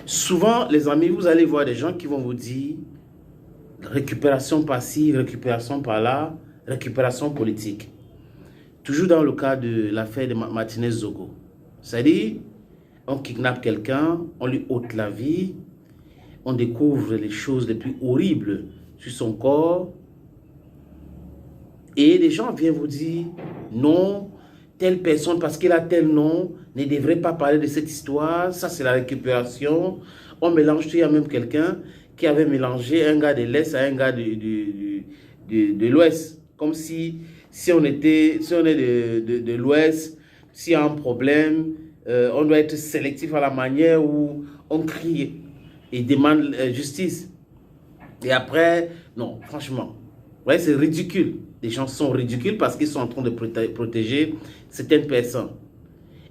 Souvent, les amis, vous allez voir des gens qui vont vous dire récupération par-ci, récupération par-là, récupération politique. Toujours dans le cas de l'affaire de Martinez Zogo. C'est-à-dire, on kidnappe quelqu'un, on lui ôte la vie, on découvre les choses les plus horribles sur son corps. Et les gens viennent vous dire, non, telle personne, parce qu'il a tel nom, ne devrait pas parler de cette histoire. Ça, c'est la récupération. On mélange tout. Il y a même quelqu'un qui avait mélangé un gars de l'Est à un gars de l'Ouest. Comme si on est de l'Ouest, s'il y a un problème, on doit être sélectif à la manière où on crie et demande justice. Et après, non, franchement, ouais, c'est ridicule. Les gens sont ridicules parce qu'ils sont en train de protéger certaines personnes.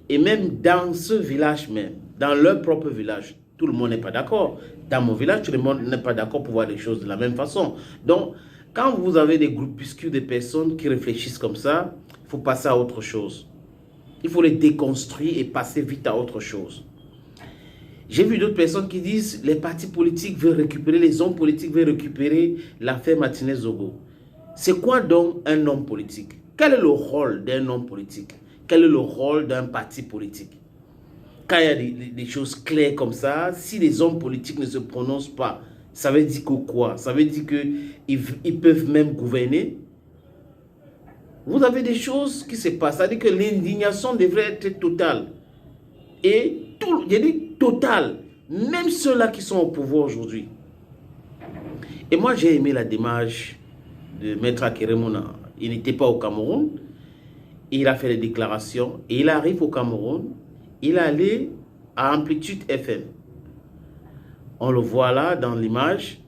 Et même dans ce village même, dans leur propre village, tout le monde n'est pas d'accord. Dans mon village, tout le monde n'est pas d'accord pour voir les choses de la même façon. Donc, quand vous avez des groupuscules de personnes qui réfléchissent comme ça, il faut passer à autre chose. Il faut les déconstruire et passer vite à autre chose. J'ai vu d'autres personnes qui disent les partis politiques veulent récupérer, les hommes politiques veulent récupérer l'affaire Martinez Zogo. C'est quoi donc un homme politique? Quel est le rôle d'un homme politique? Quel est le rôle d'un parti politique? Quand il y a des choses claires comme ça, si les hommes politiques ne se prononcent pas, ça veut dire que quoi? Ça veut dire qu'ils peuvent même gouverner. Vous avez des choses qui se passent. Ça veut dire que l'indignation devrait être totale. Et tout, j'ai dit totale. Même ceux-là qui sont au pouvoir aujourd'hui. Et moi, j'ai aimé la démarche de Maître Akeremouna. Il n'était pas au Cameroun. Il a fait des déclarations. Et il arrive au Cameroun. Il est allé à Amplitude FM. On le voit là dans l'image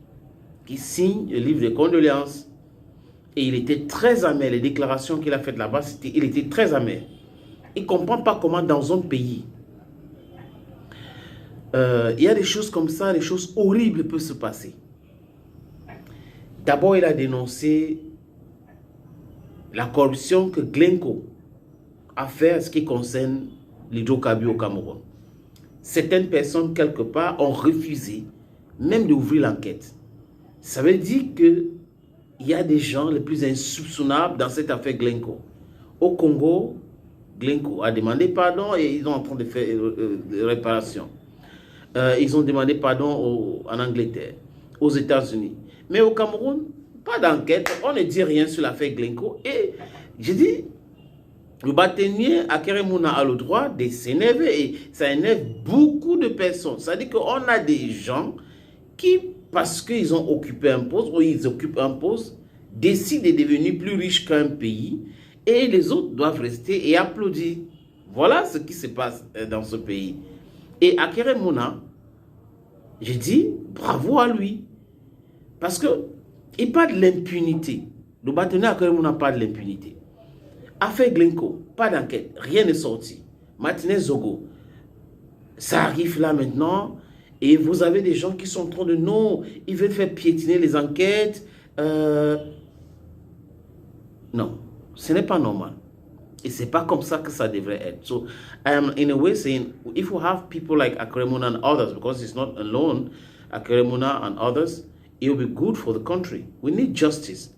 qui signe le livre de condoléances. Et il était très amer. Les déclarations qu'il a faites là-bas, il était très amer. Il ne comprend pas comment dans un pays, il y a des choses comme ça, des choses horribles peuvent se passer. D'abord, il a dénoncé la corruption que Glencoe a fait en ce qui concerne l'hydrocarbure au Cameroun. Certaines personnes, quelque part, ont refusé même d'ouvrir l'enquête. Ça veut dire qu'il y a des gens les plus insoupçonnables dans cette affaire Glencoe. Au Congo, Glencoe a demandé pardon et ils sont en train de faire des réparations. Ils ont demandé pardon en Angleterre, aux États-Unis. Mais au Cameroun, pas d'enquête. On ne dit rien sur l'affaire Glencoe. Et j'ai dit, le bâtonnier Akeremouna a le droit de s'énerver. Et ça énerve beaucoup de personnes. C'est-à-dire qu'on a des gens qui, parce qu'ils ont occupé un poste, ou ils occupent un poste, décident de devenir plus riches qu'un pays. Et les autres doivent rester et applaudir. Voilà ce qui se passe dans ce pays. Et Akeremouna, j'ai dit, bravo à lui. Parce qu'il parle de l'impunité. Le bâtonnier Akeremouna parle de l'impunité. Affaire Glencoe, pas d'enquête, rien n'est sorti. Martinez Zogo, ça arrive là maintenant. Et vous avez des gens qui sont en train de non, ils veulent faire piétiner les enquêtes. Non, ce n'est pas normal. Et c'est pas comme ça que ça devrait être. So I am in a way saying, if we have people like Akeremouna and others, because it's not alone, Akeremouna and others, it will be good for the country. We need justice.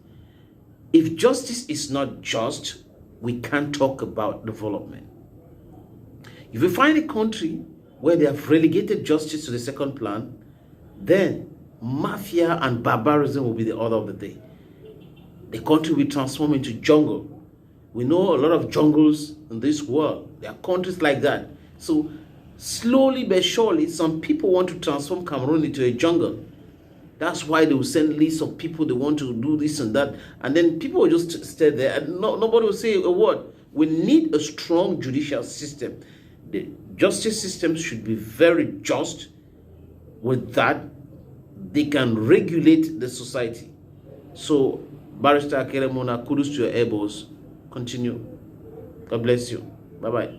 If justice is not just, we can't talk about development. If you find a country where they have relegated justice to the second plan, then mafia and barbarism will be the order of the day. The country will transform into jungle. We know a lot of jungles in this world. There are countries like that. So slowly but surely, some people want to transform Cameroon into a jungle. That's why they will send lists of people they want to do this and that. And then people will just stay there and nobody will say a word. We need a strong judicial system. The justice system should be very just. With that, they can regulate the society. So, Barrister Akeremouna, kudos to your elbows. Continue. God bless you. Bye-bye.